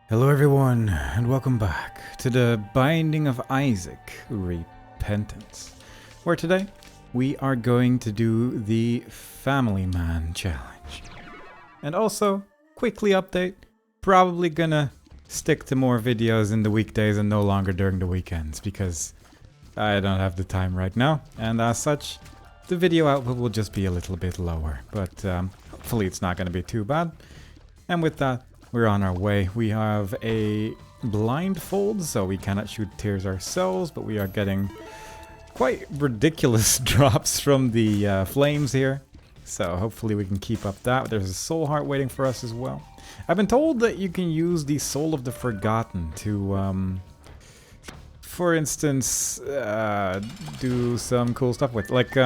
Hello everyone, and welcome back to the Binding of Isaac Repentance, where today we are going to do the Family Man Challenge. And also, quickly update, probably gonna stick to more videos in the weekdays and no longer during the weekends, because I don't have the time right now, and as such, the video output will just be a little bit lower, but hopefully it's not gonna be too bad. And with that, we're on our way. We have a blindfold, so we cannot shoot tears ourselves, but we are getting quite ridiculous drops from the flames here. So hopefully we can keep up that. There's a soul heart waiting for us as well. I've been told that you can use the Soul of the Forgotten to, for instance, do some cool stuff with. Like,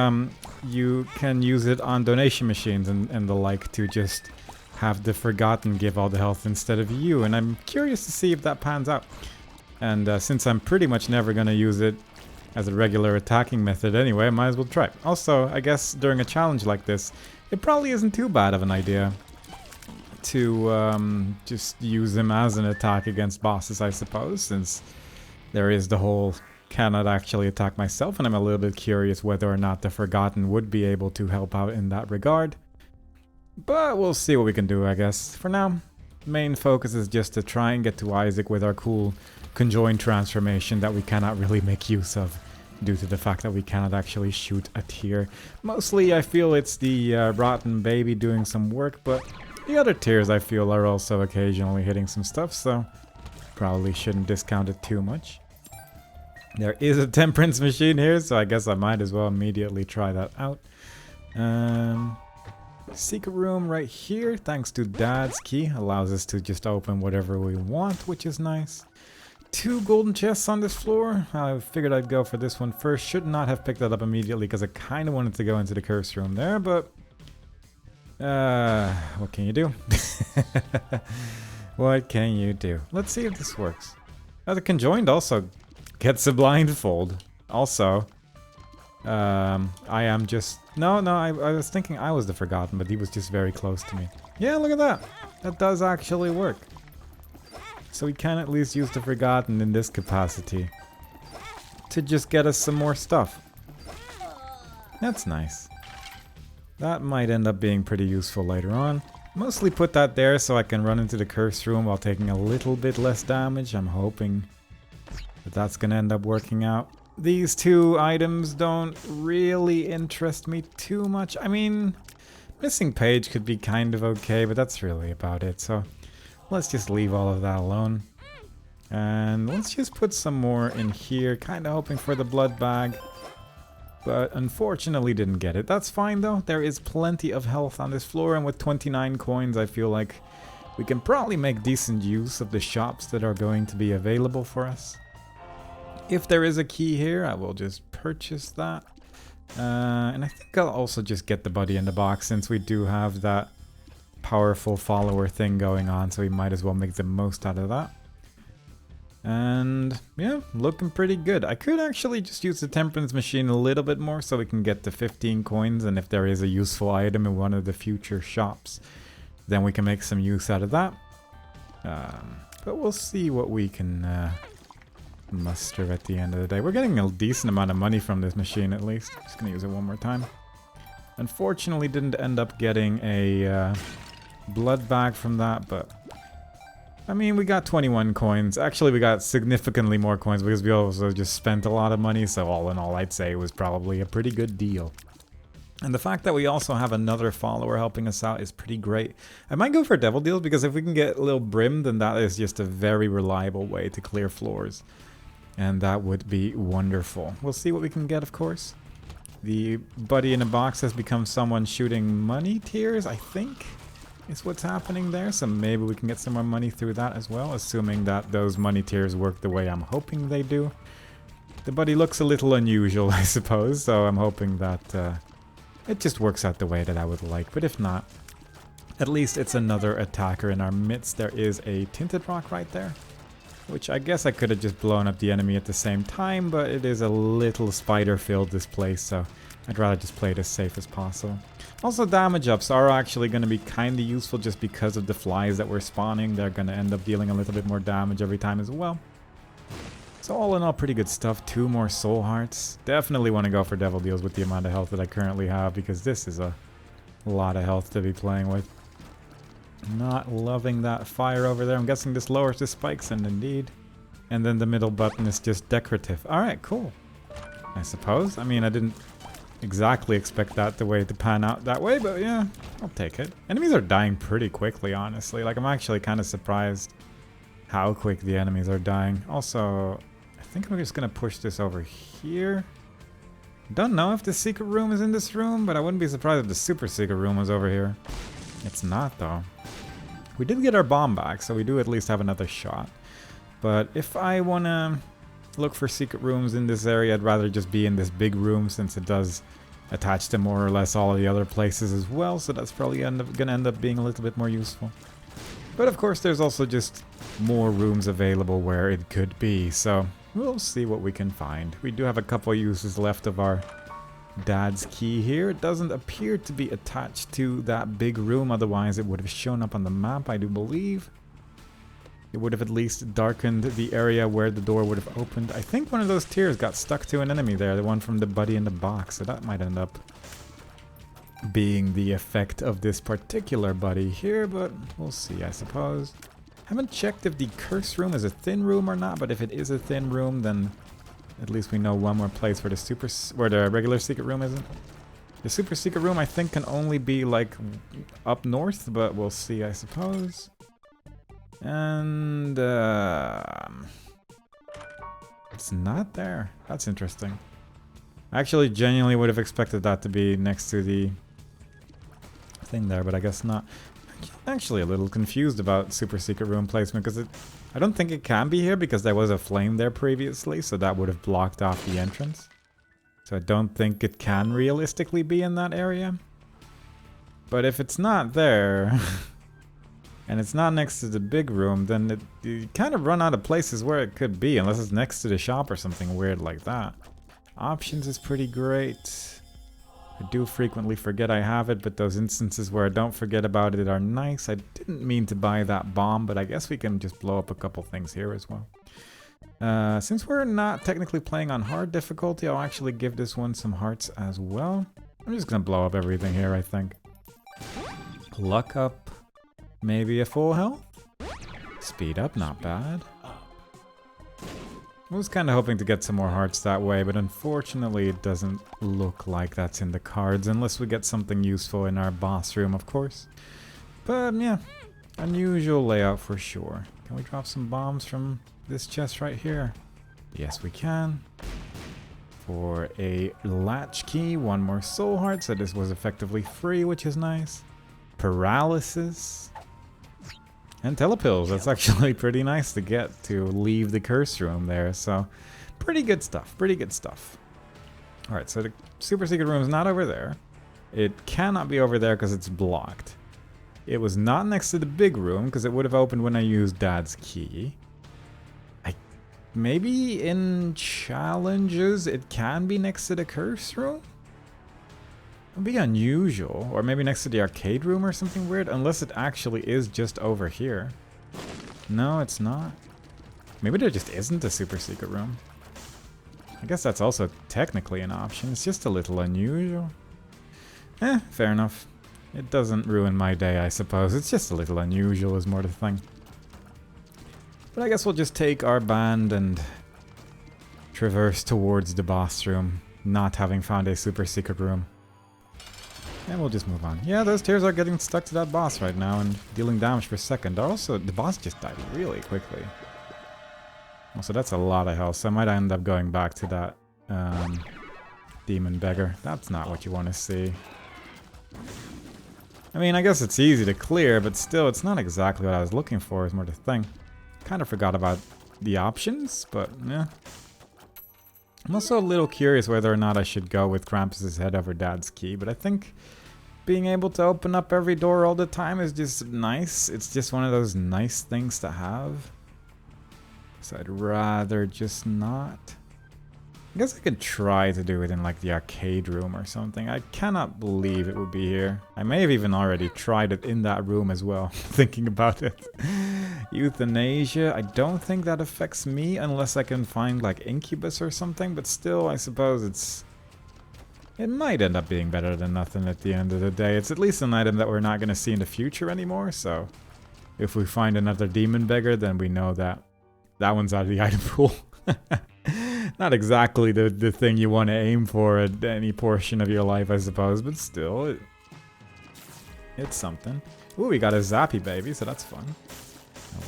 you can use it on donation machines and the like to just have the Forgotten give all the health instead of you, and I'm curious to see if that pans out. And since I'm pretty much never going to use it as a regular attacking method anyway, I might as well try it. Also, I guess during a challenge like this, it probably isn't too bad of an idea to just use him as an attack against bosses, I suppose, since there is the whole cannot actually attack myself, and I'm a little bit curious whether or not the Forgotten would be able to help out in that regard. But we'll see what we can do, I guess. For now, main focus is just to try and get to Isaac with our cool conjoined transformation that we cannot really make use of due to the fact that we cannot actually shoot a tear. Mostly I feel it's the rotten baby doing some work, but the other tears I feel are also occasionally hitting some stuff, so probably shouldn't discount it too much. There is a temperance machine here, so I guess I might as well immediately try that out. Secret room right here, thanks to Dad's key, allows us to just open whatever we want, which is nice. 2 golden chests on this floor. I figured I'd go for this one first. Should not have picked that up immediately because I kind of wanted to go into the curse room there, but what can you do? What can you do? Let's see if this works. The conjoined also gets a blindfold. Also, I am just... No, I was thinking I was the Forgotten, but he was just very close to me. Yeah, look at that. That does actually work. So we can at least use the Forgotten in this capacity to just get us some more stuff. That's nice. That might end up being pretty useful later on. Mostly put that there so I can run into the curse room while taking a little bit less damage. I'm hoping that that's gonna end up working out. These 2 items don't really interest me too much. I mean, missing page could be kind of okay, but that's really about it. So let's just leave all of that alone. And let's just put some more in here, kind of hoping for the blood bag. But unfortunately didn't get it. That's fine though. There is plenty of health on this floor, and with 29 coins I feel like we can probably make decent use of the shops that are going to be available for us. If there is a key here, I will just purchase that. And I think I'll also just get the buddy in the box since we do have that powerful follower thing going on, so we might as well make the most out of that. And yeah, looking pretty good. I could actually just use the temperance machine a little bit more so we can get to 15 coins, and if there is a useful item in one of the future shops, then we can make some use out of that. But we'll see what we can muster at the end of the day. We're getting a decent amount of money from this machine at least. Just gonna use it one more time. Unfortunately didn't end up getting a blood bag from that, but I mean, we got 21 coins. Actually, we got significantly more coins because we also just spent a lot of money, so all in all I'd say it was probably a pretty good deal. And the fact that we also have another follower helping us out is pretty great. I might go for devil deals because if we can get a little brim, then that is just a very reliable way to clear floors. And that would be wonderful. We'll see what we can get, of course. The buddy in a box has become someone shooting money tears, I think, is what's happening there. So maybe we can get some more money through that as well, assuming that those money tears work the way I'm hoping they do. The buddy looks a little unusual, I suppose, so I'm hoping that it just works out the way that I would like. But if not, at least it's another attacker in our midst. There is a tinted rock right there, which I guess I could have just blown up the enemy at the same time, but it is a little spider-filled, this place, so I'd rather just play it as safe as possible. Also, damage ups are actually going to be kind of useful just because of the flies that we're spawning. They're going to end up dealing a little bit more damage every time as well. So all in all, pretty good stuff. 2 more soul hearts. Definitely want to go for devil deals with the amount of health that I currently have, because this is a lot of health to be playing with. Not loving that fire over there. I'm guessing this lowers the spikes, and indeed. And then the middle button is just decorative. Alright, cool. I suppose. I mean, I didn't exactly expect that the way to pan out that way, but yeah, I'll take it. Enemies are dying pretty quickly, honestly. Like, I'm actually kind of surprised how quick the enemies are dying. Also, I think I'm just gonna push this over here. Don't know if the secret room is in this room, but I wouldn't be surprised if the super secret room was over here. It's not, though. We did get our bomb back, so we do at least have another shot. But if I wanna look for secret rooms in this area, I'd rather just be in this big room, since it does attach to more or less all of the other places as well, so that's probably gonna end up being a little bit more useful. But of course there's also just more rooms available where it could be, so we'll see what we can find. We do have a couple uses left of our dad's key here. It doesn't appear to be attached to that big room, otherwise it would have shown up on the map, I do believe. It would have at least darkened the area where the door would have opened. I think one of those tears got stuck to an enemy there, the one from the buddy in the box, so that might end up being the effect of this particular buddy here, but we'll see, I suppose. Haven't checked if the curse room is a thin room or not, but if it is a thin room, then at least we know one more place where the regular secret room isn't. The super secret room, I think, can only be like up north, but we'll see, I suppose. And it's not there. That's interesting. I actually genuinely would have expected that to be next to the thing there, but I guess not. I'm actually a little confused about super secret room placement, because I don't think it can be here, because there was a flame there previously, so that would have blocked off the entrance. So I don't think it can realistically be in that area. But if it's not there and it's not next to the big room, then you kind of run out of places where it could be, unless it's next to the shop or something weird like that. Options is pretty great. I do frequently forget I have it, but those instances where I don't forget about it are nice. I didn't mean to buy that bomb, but I guess we can just blow up a couple things here as well. Since we're not technically playing on hard difficulty, I'll actually give this one some hearts as well. I'm just gonna blow up everything here, I think. Luck up. Maybe a full health? Speed up, not bad. I was kind of hoping to get some more hearts that way, but unfortunately it doesn't look like that's in the cards, unless we get something useful in our boss room, of course. But yeah, unusual layout for sure. Can we drop some bombs from this chest right here? Yes, we can. For a latch key, 1 more soul heart, so this was effectively free, which is nice. Paralysis. And telepills, that's actually pretty nice to get to leave the curse room there, so pretty good stuff, pretty good stuff. Alright, so the super secret room is not over there. It cannot be over there because it's blocked. It was not next to the big room because it would have opened when I used Dad's key. Maybe in challenges it can be next to the curse room? It would be unusual. Or maybe next to the arcade room or something weird, unless it actually is just over here. No, it's not. Maybe there just isn't a super secret room. I guess that's also technically an option. It's just a little unusual. Fair enough. It doesn't ruin my day, I suppose. It's just a little unusual is more the thing. But I guess we'll just take our band and traverse towards the boss room, not having found a super secret room. And we'll just move on. Yeah, those tears are getting stuck to that boss right now and dealing damage per second. Also, the boss just died really quickly. Also, that's a lot of health, so I might end up going back to that demon beggar. That's not what you want to see. I mean, I guess it's easy to clear, but still, it's not exactly what I was looking for, is more the thing. Kind of forgot about the options, but yeah. I'm also a little curious whether or not I should go with Krampus's head over Dad's key, but I think being able to open up every door all the time is just nice. It's just one of those nice things to have. So I'd rather just not. I guess I could try to do it in like the arcade room or something. I cannot believe it would be here. I may have even already tried it in that room as well, thinking about it. Euthanasia, I don't think that affects me unless I can find like Incubus or something, but still I suppose it might end up being better than nothing at the end of the day. It's at least an item that we're not going to see in the future anymore, so if we find another demon beggar, then we know that that one's out of the item pool. Not exactly the thing you want to aim for at any portion of your life, I suppose, but still, it's something. Ooh, we got a Zappy baby, so that's fun.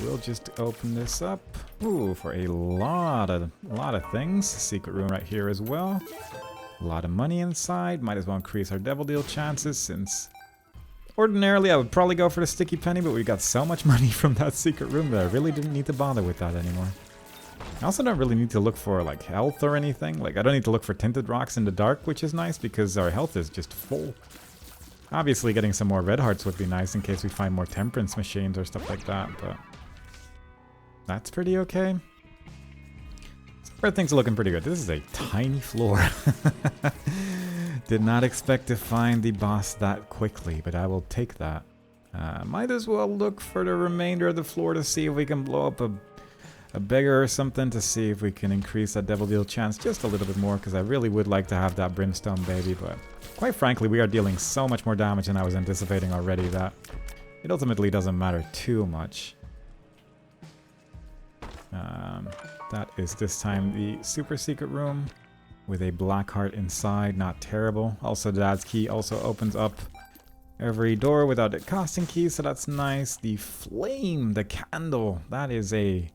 We'll just open this up. Ooh, for a lot of things. Secret room right here as well. A lot of money inside. Might as well increase our Devil Deal chances, since ordinarily I would probably go for the Sticky Penny, but we got so much money from that secret room that I really didn't need to bother with that anymore. I also don't really need to look for like health or anything. Like I don't need to look for tinted rocks in the dark, which is nice because our health is just full. Obviously getting some more red hearts would be nice in case we find more temperance machines or stuff like that, but that's pretty okay. So far things are looking pretty good. This is a tiny floor. Did not expect to find the boss that quickly, but I will take that. Might as well look for the remainder of the floor to see if we can blow up a beggar or something, to see if we can increase that Devil Deal chance just a little bit more, because I really would like to have that Brimstone baby, but quite frankly we are dealing so much more damage than I was anticipating already that it ultimately doesn't matter too much. That is this time the super secret room with a black heart inside, not terrible. Also Dad's key also opens up every door without it costing keys, so that's nice. The flame, the candle, that is a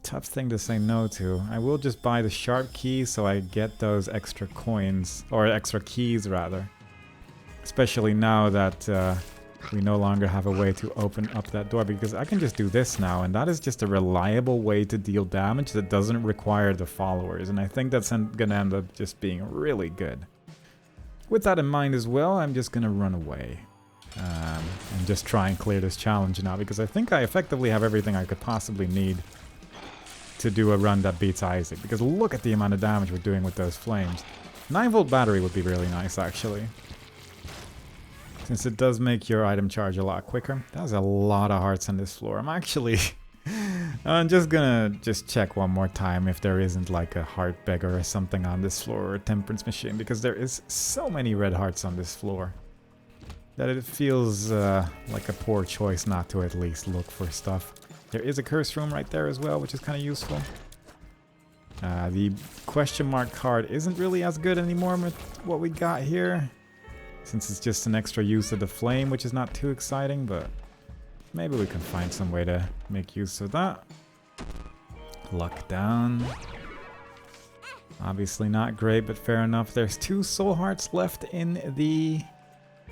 tough thing to say no to. I will just buy the sharp key so I get those extra coins, or extra keys rather. Especially now that we no longer have a way to open up that door, because I can just do this now, and that is just a reliable way to deal damage that doesn't require the followers, and I think that's gonna end up just being really good. With that in mind as well, I'm just gonna run away. And just try and clear this challenge now, because I think I effectively have everything I could possibly need to do a run that beats Isaac, because look at the amount of damage we're doing with those flames. 9-volt battery would be really nice, actually, since it does make your item charge a lot quicker. That's a lot of hearts on this floor. I'm just gonna check one more time if there isn't like a heart beggar or something on this floor, or a temperance machine, because there is so many red hearts on this floor that it feels like a poor choice not to at least look for stuff. There is a curse room right there as well, which is kind of useful. The question mark card isn't really as good anymore with what we got here, since it's just an extra use of the flame, which is not too exciting, but maybe we can find some way to make use of that. Luck down. Obviously not great, but fair enough. There's 2 soul hearts left in the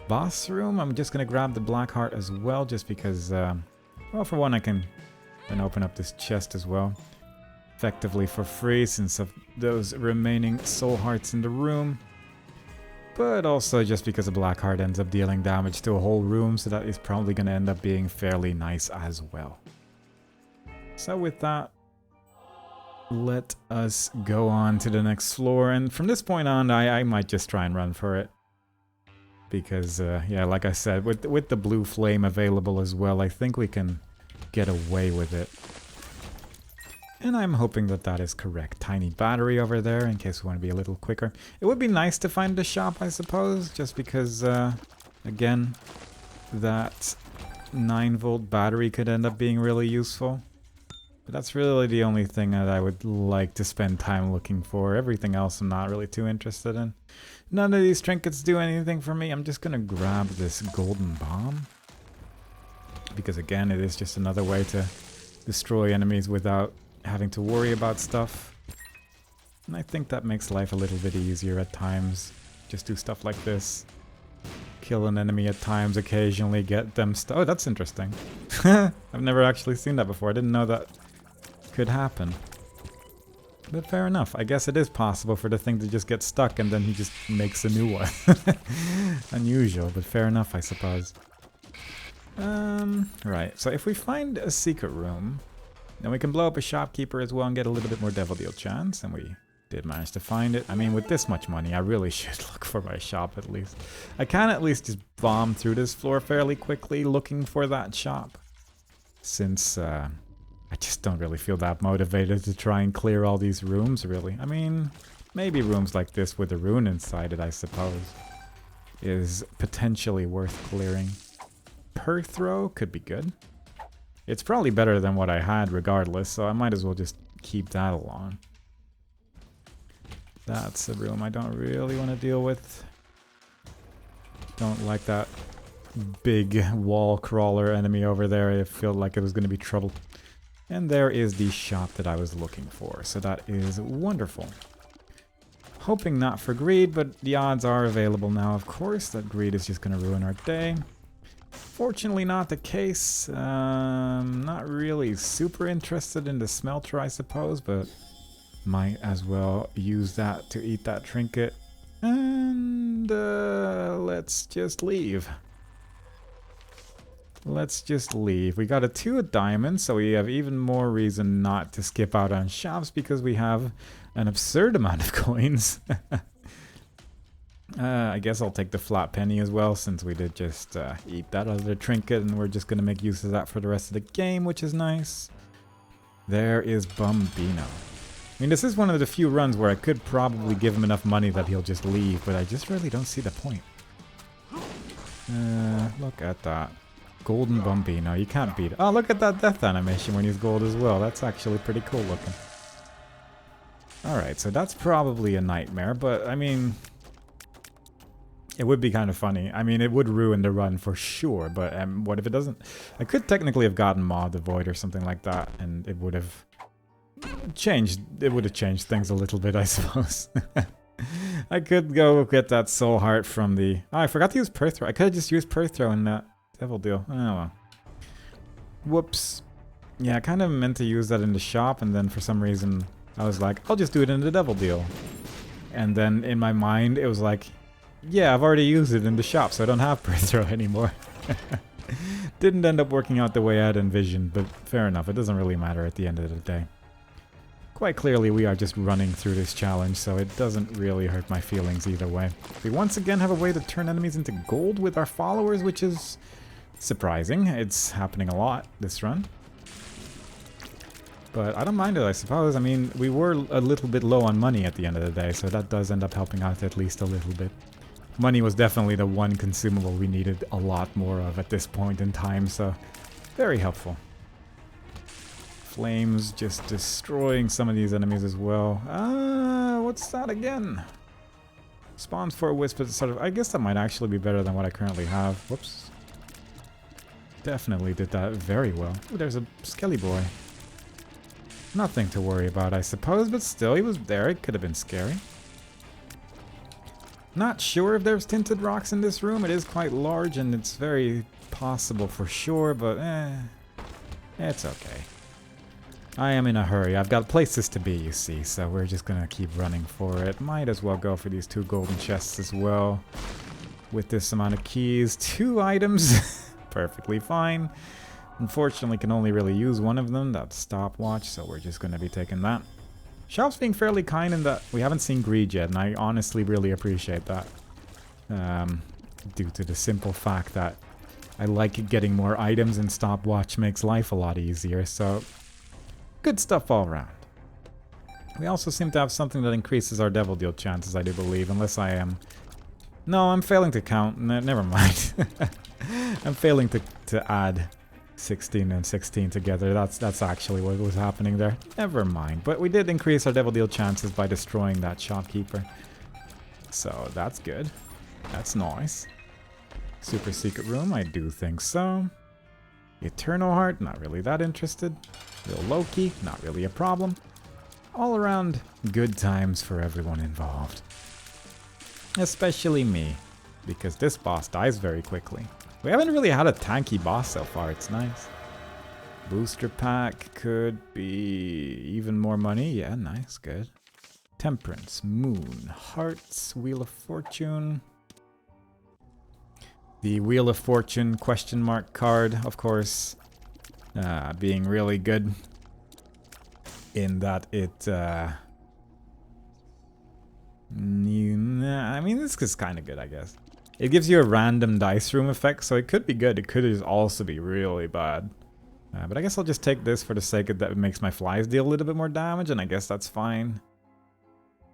boss room. I'm just going to grab the black heart as well, just because, well, for one, I can then open up this chest as well. Effectively for free, since of those remaining soul hearts in the room. But also just because a black heart ends up dealing damage to a whole room, so that is probably going to end up being fairly nice as well. So with that, let us go on to the next floor, and from this point on I might just try and run for it. Because, yeah, like I said, with the blue flame available as well, I think we can get away with it. And I'm hoping that that is correct. Tiny battery over there, in case we want to be a little quicker. It would be nice to find a shop, I suppose, just because, again, that 9-volt battery could end up being really useful. But that's really the only thing that I would like to spend time looking for. Everything else I'm not really too interested in. None of these trinkets do anything for me. I'm just gonna grab this golden bomb, because again, it is just another way to destroy enemies without having to worry about stuff. And I think that makes life a little bit easier at times. Just do stuff like this. Kill an enemy at times, occasionally get them oh, that's interesting. I've never actually seen that before. I didn't know that could happen. But fair enough. I guess it is possible for the thing to just get stuck and then he just makes a new one. Unusual, but fair enough, I suppose. Right. So if we find a secret room, then we can blow up a shopkeeper as well and get a little bit more Devil Deal chance. And we Did manage to find it. I mean, with this much money, I really should look for my shop at least. I can at least just bomb through this floor fairly quickly looking for that shop. Since I just don't really feel that motivated to try and clear all these rooms, really. I mean, maybe rooms like this with a rune inside it, I suppose, is potentially worth clearing. Perthrow could be good. It's probably better than what I had regardless, so I might as well just keep that along. That's a room I don't really want to deal with. Don't like that big wall crawler enemy over there. I feel like it was going to be trouble. And there is the shop that I was looking for, so that is wonderful. Hoping not for greed, but the odds are available now, of course, that greed is just going to ruin our day. Fortunately not the case. Not really super interested in the smelter, I suppose, but might as well use that to eat that trinket. And let's just leave. Let's just leave. We got a 2 of diamonds, so we have even more reason not to skip out on shops because we have an absurd amount of coins. I guess I'll take the flat penny as well, since we did just eat that other trinket, and we're just going to make use of that for the rest of the game, which is nice. There is Bombino. I mean, this is one of the few runs where I could probably give him enough money that he'll just leave, but I just really don't see the point. Look at that. Golden Bombino, you can't beat it. Oh, look at that death animation when he's gold as well. That's actually pretty cool looking. Alright, so that's probably a nightmare, but I mean, it would be kind of funny. I mean, it would ruin the run for sure, but what if it doesn't? I could technically have gotten Maw the Void or something like that, and it would have changed things a little bit, I suppose. I could go get that soul heart from the... Oh, I forgot to use Perthrow. I could have just used Perthrow in that Devil Deal. Oh well. Whoops. Yeah, I kind of meant to use that in the shop, and then for some reason I was like, I'll just do it in the Devil Deal. And then in my mind it was like, yeah, I've already used it in the shop, so I don't have Perthrow anymore. Didn't end up working out the way I had envisioned, but fair enough. It doesn't really matter at the end of the day. Quite clearly, we are just running through this challenge, so it doesn't really hurt my feelings either way. We once again have a way to turn enemies into gold with our followers, which is surprising. It's happening a lot this run. But I don't mind it, I suppose. I mean, we were a little bit low on money at the end of the day, so that does end up helping out at least a little bit. Money was definitely the one consumable we needed a lot more of at this point in time, so very helpful. Flames just destroying some of these enemies as well. What's that again? Spawns for a wisp, sort of. I guess that might actually be better than what I currently have. Whoops. Definitely did that very well. Ooh, there's a Skelly boy. Nothing to worry about, I suppose, but still, he was there. It could have been scary. Not sure if there's tinted rocks in this room. It is quite large, and it's very possible for sure, but it's okay. I am in a hurry. I've got places to be, you see, so we're just gonna keep running for it. Might as well go for these 2 golden chests as well. With this amount of keys, 2 items, perfectly fine. Unfortunately, can only really use one of them, that stopwatch, so we're just gonna be taking that. Shop's being fairly kind in that we haven't seen greed yet, and I honestly really appreciate that. Due to the simple fact that I like getting more items, and stopwatch makes life a lot easier, so good stuff all around. We also seem to have something that increases our Devil Deal chances, I do believe, unless I am... No, I'm failing to count. Never mind. I'm failing to add 16 and 16 together. That's actually what was happening there. Never mind. But we did increase our Devil Deal chances by destroying that shopkeeper. So that's good. That's nice. Super secret room, I do think so. Eternal Heart, not really that interested. Real Loki, not really a problem. All around, good times for everyone involved. Especially me, because this boss dies very quickly. We haven't really had a tanky boss so far, it's nice. Booster pack could be even more money. Yeah, nice, good. Temperance, Moon, Hearts, Wheel of Fortune. The Wheel of Fortune question mark card, of course, being really good in that it Nah, I mean, this is kind of good, I guess. It gives you a random dice room effect, so it could be good. It could also be really bad. But I guess I'll just take this for the sake of that it makes my flies deal a little bit more damage, and I guess that's fine.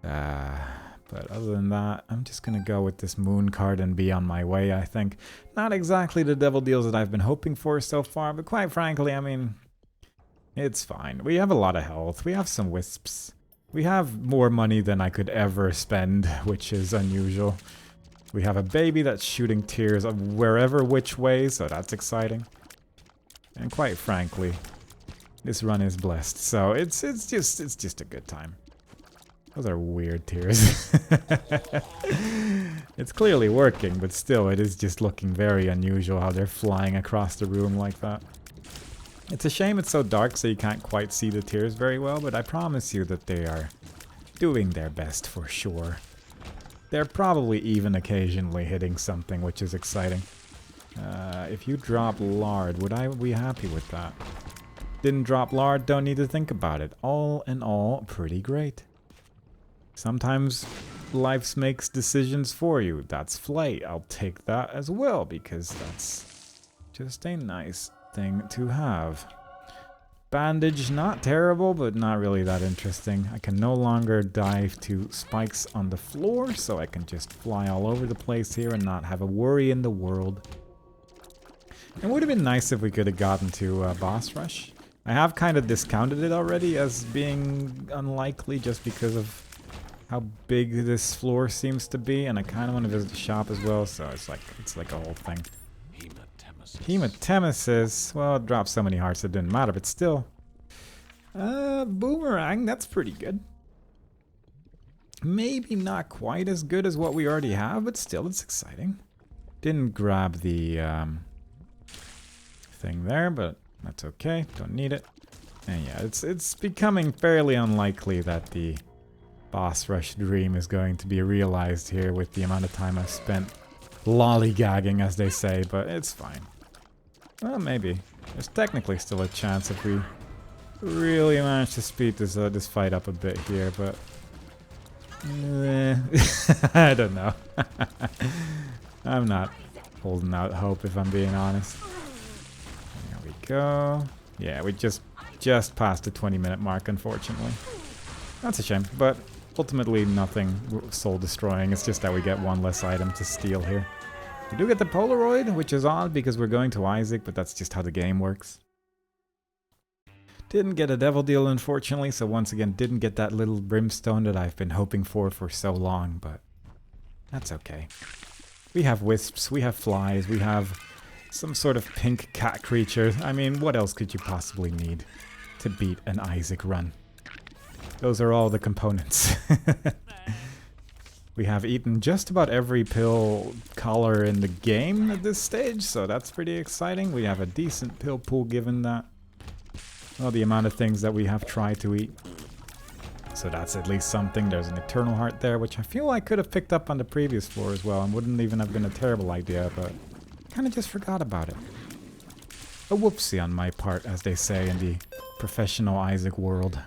But other than that, I'm just gonna go with this moon card and be on my way, I think. Not exactly the devil deals that I've been hoping for so far, but quite frankly, I mean, it's fine. We have a lot of health. We have some wisps. We have more money than I could ever spend, which is unusual. We have a baby that's shooting tears of wherever which way, so that's exciting. And quite frankly, this run is blessed, so it's just a good time. Those are weird tears. It's clearly working, but still, it is just looking very unusual how they're flying across the room like that. It's a shame it's so dark so you can't quite see the tears very well, but I promise you that they are doing their best for sure. They're probably even occasionally hitting something, which is exciting. If you drop lard, would I be happy with that? Didn't drop lard, don't need to think about it. All in all, pretty great. Sometimes life makes decisions for you. That's flight. I'll take that as well because that's just a nice thing to have. Bandage, not terrible, but not really that interesting. I can no longer dive to spikes on the floor, so I can just fly all over the place here and not have a worry in the world. It would have been nice if we could have gotten to boss rush. I have kind of discounted it already as being unlikely just because of how big this floor seems to be, and I kind of want to visit the shop as well, so it's like a whole thing. Hematemesis. Well, it dropped so many hearts it didn't matter, but still. Boomerang, that's pretty good. Maybe not quite as good as what we already have, but still, it's exciting. Didn't grab the thing there, but that's okay. Don't need it. And yeah, it's becoming fairly unlikely that the boss rush dream is going to be realized here with the amount of time I've spent lollygagging, as they say, but it's fine. Well, maybe. There's technically still a chance if we really manage to speed this fight up a bit here, but I don't know. I'm not holding out hope, if I'm being honest. There we go. Yeah, we just passed the 20-minute mark, unfortunately. That's a shame, but ultimately nothing soul-destroying. It's just that we get one less item to steal here. We do get the Polaroid, which is odd because we're going to Isaac, but that's just how the game works. Didn't get a devil deal, unfortunately, so once again didn't get that little brimstone that I've been hoping for so long, but that's okay. We have wisps, we have flies, we have some sort of pink cat creature. I mean, what else could you possibly need to beat an Isaac run? Those are all the components. We have eaten just about every pill color in the game at this stage, so that's pretty exciting. We have a decent pill pool given that, well, the amount of things that we have tried to eat. So that's at least something. There's an Eternal Heart there, which I feel I could have picked up on the previous floor as well and wouldn't even have been a terrible idea, but kind of just forgot about it. A whoopsie on my part, as they say in the professional Isaac world.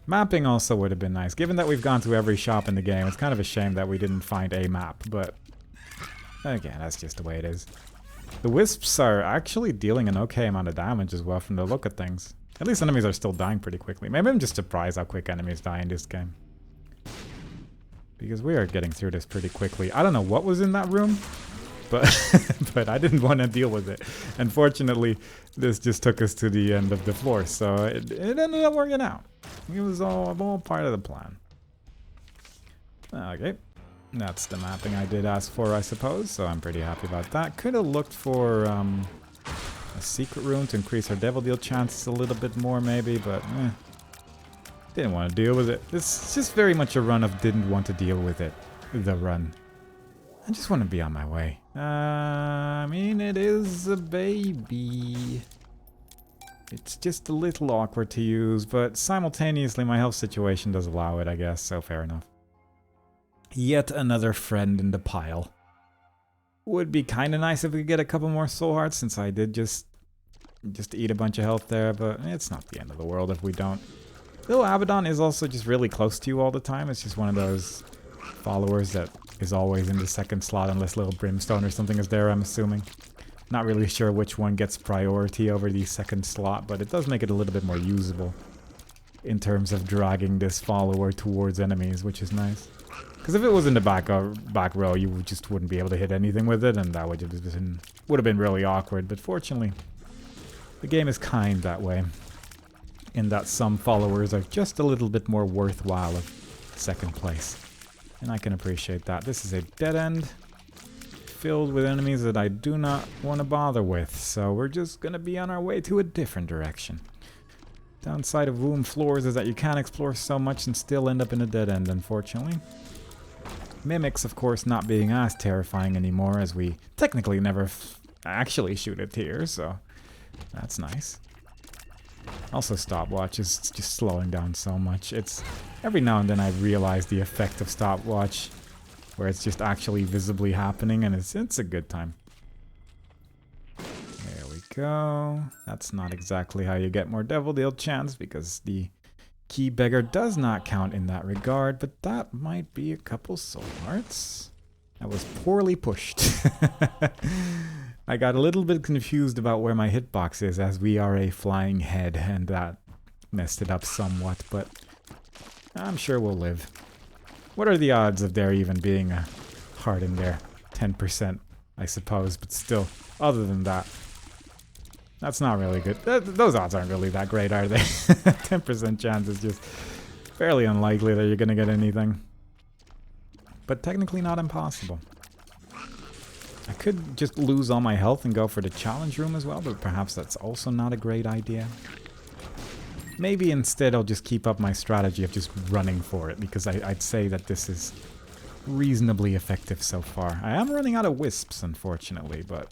Mapping also would have been nice. Given that we've gone to every shop in the game, it's kind of a shame that we didn't find a map, but again, that's just the way it is. The wisps are actually dealing an okay amount of damage as well from the look of things. At least enemies are still dying pretty quickly. Maybe I'm just surprised how quick enemies die in this game. Because we are getting through this pretty quickly. I don't know what was in that room, but but I didn't want to deal with it. Unfortunately, this just took us to the end of the floor, so it ended up working out. It was all part of the plan. Okay, that's the mapping I did ask for, I suppose, so I'm pretty happy about that. Could have looked for a secret room to increase our devil deal chances a little bit more, maybe, but didn't want to deal with it. It's just very much a run of didn't want to deal with it. The run. I just want to be on my way. I mean, it is a baby. It's just a little awkward to use, but simultaneously my health situation does allow it, I guess, so fair enough. Yet another friend in the pile. Would be kind of nice if we could get a couple more soul hearts, since I did just eat a bunch of health there, but it's not the end of the world if we don't. Little Abaddon is also just really close to you all the time. It's just one of those followers that is always in the second slot unless little brimstone or something is there, I'm assuming. Not really sure which one gets priority over the second slot, but it does make it a little bit more usable in terms of dragging this follower towards enemies, which is nice. Because if it was in the back row, you just wouldn't be able to hit anything with it, and that would have been really awkward. But fortunately, the game is kind that way, in that some followers are just a little bit more worthwhile of second place. And I can appreciate that. This is a dead end filled with enemies that I do not want to bother with, so we're just going to be on our way to a different direction. Downside of Womb Floors is that you can't explore so much and still end up in a dead end, unfortunately. Mimics, of course, not being as terrifying anymore, as we technically never actually shoot a tear, so that's nice. Also, stopwatch is just slowing down so much. It's every now and then I realize the effect of stopwatch, where it's just actually visibly happening, and it's a good time. There we go. That's not exactly how you get more Devil Deal chance, because the Key Beggar does not count in that regard, but that might be a couple soul hearts. That was poorly pushed. I got a little bit confused about where my hitbox is, as we are a flying head, and that messed it up somewhat, but I'm sure we'll live. What are the odds of there even being a heart in there? 10%, I suppose, but still, other than that, that's not really good. Those odds aren't really that great, are they? 10% chance is just fairly unlikely that you're going to get anything. But technically not impossible. I could just lose all my health and go for the challenge room as well, but perhaps that's also not a great idea. Maybe instead I'll just keep up my strategy of just running for it, because I'd say that this is reasonably effective so far. I am running out of wisps, unfortunately, but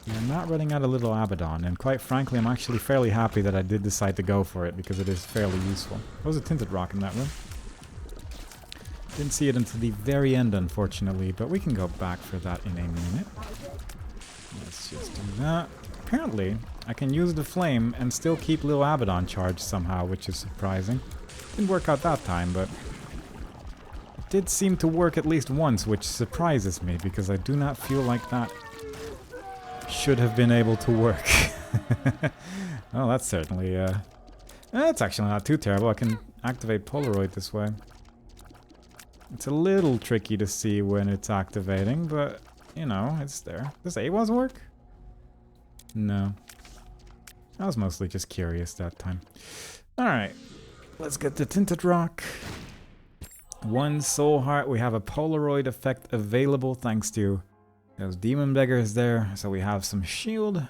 I'm not running out of little Abaddon, and quite frankly, I'm actually fairly happy that I did decide to go for it, because it is fairly useful. There was a Tinted Rock in that room. Didn't see it until the very end, unfortunately, but we can go back for that in a minute. Let's just do that. Apparently, I can use the flame and still keep little Abaddon charged somehow, which is surprising. Didn't work out that time, but it did seem to work at least once, which surprises me, because I do not feel like that should have been able to work. Well, that's certainly, that's actually not too terrible. I can activate Polaroid this way. It's a little tricky to see when it's activating, but, you know, it's there. Does AWAS work? No. I was mostly just curious that time. Alright, let's get the Tinted Rock. 1 soul heart. We have a Polaroid effect available thanks to those Demon Beggars there. So we have some shield.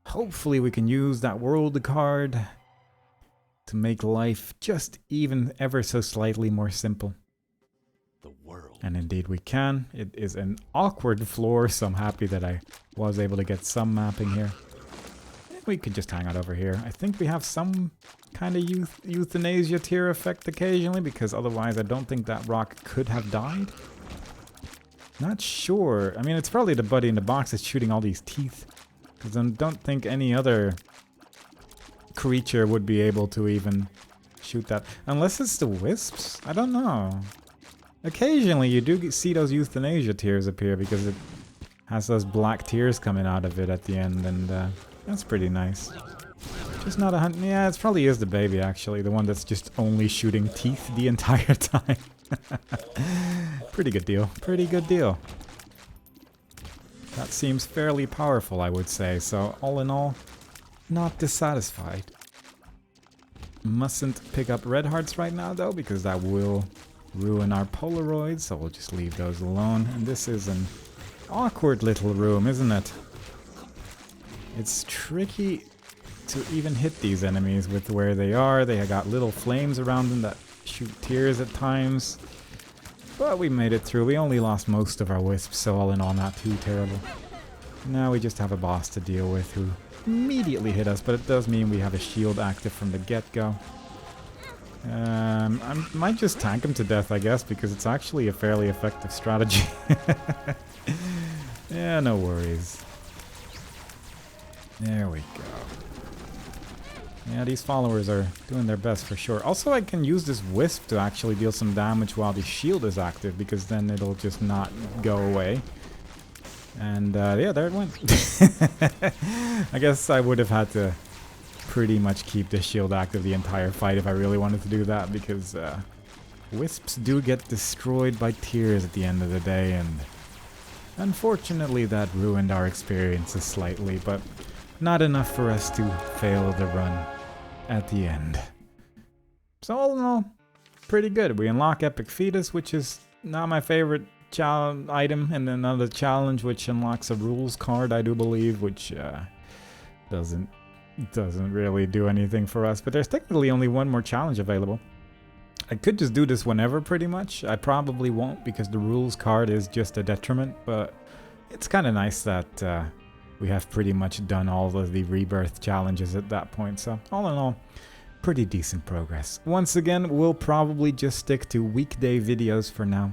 Hopefully we can use that world card to make life just even ever so slightly more simple. And indeed we can. It is an awkward floor, so I'm happy that I was able to get some mapping here. We could just hang out over here. I think we have some kind of euthanasia tier effect occasionally, because otherwise I don't think that rock could have died. Not sure. I mean, it's probably the buddy in the box that's shooting all these teeth, because I don't think any other creature would be able to even shoot that. Unless it's the wisps? I don't know. Occasionally you do see those euthanasia tears appear, because it has those black tears coming out of it at the end, and that's pretty nice. Just not a hunt. Yeah, it probably is the baby, actually. The one that's just only shooting teeth the entire time. Pretty good deal. Pretty good deal. That seems fairly powerful, I would say. So, all in all, not dissatisfied. Mustn't pick up red hearts right now, though, because that will ruin our Polaroids, so we'll just leave those alone. And this is an awkward little room, isn't it? It's tricky to even hit these enemies with where they are. They have got little flames around them that shoot tears at times. But we made it through. We only lost most of our wisps, so all in all, not too terrible. Now we just have a boss to deal with who immediately hit us, but it does mean we have a shield active from the get-go. I might just tank him to death, I guess, because it's actually a fairly effective strategy. Yeah, no worries. There we go. Yeah, these followers are doing their best for sure. Also, I can use this wisp to actually deal some damage while the shield is active, because then it'll just not go away. And yeah, there it went. I guess I would have had to pretty much keep the shield active the entire fight if I really wanted to do that, because wisps do get destroyed by tears at the end of the day, and unfortunately that ruined our experiences slightly, but not enough for us to fail the run at the end. So all in all, pretty good. We unlock Epic Fetus, which is not my favorite item, and another challenge which unlocks a rules card, I do believe, which doesn't really do anything for us. But there's technically only one more challenge available. I could just do this whenever, pretty much. I probably won't, because the rules card is just a detriment, but it's kind of nice that we have pretty much done all of the rebirth challenges at that point. So all in all, pretty decent progress. Once again, we'll probably just stick to weekday videos for now,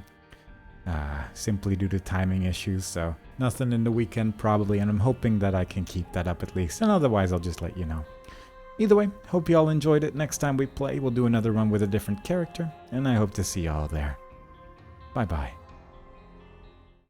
simply due to timing issues. So nothing in the weekend probably, and I'm hoping that I can keep that up at least, and otherwise I'll just let you know. Either way, hope you all enjoyed it. Next time we play, we'll do another run with a different character, and I hope to see you all there. Bye bye.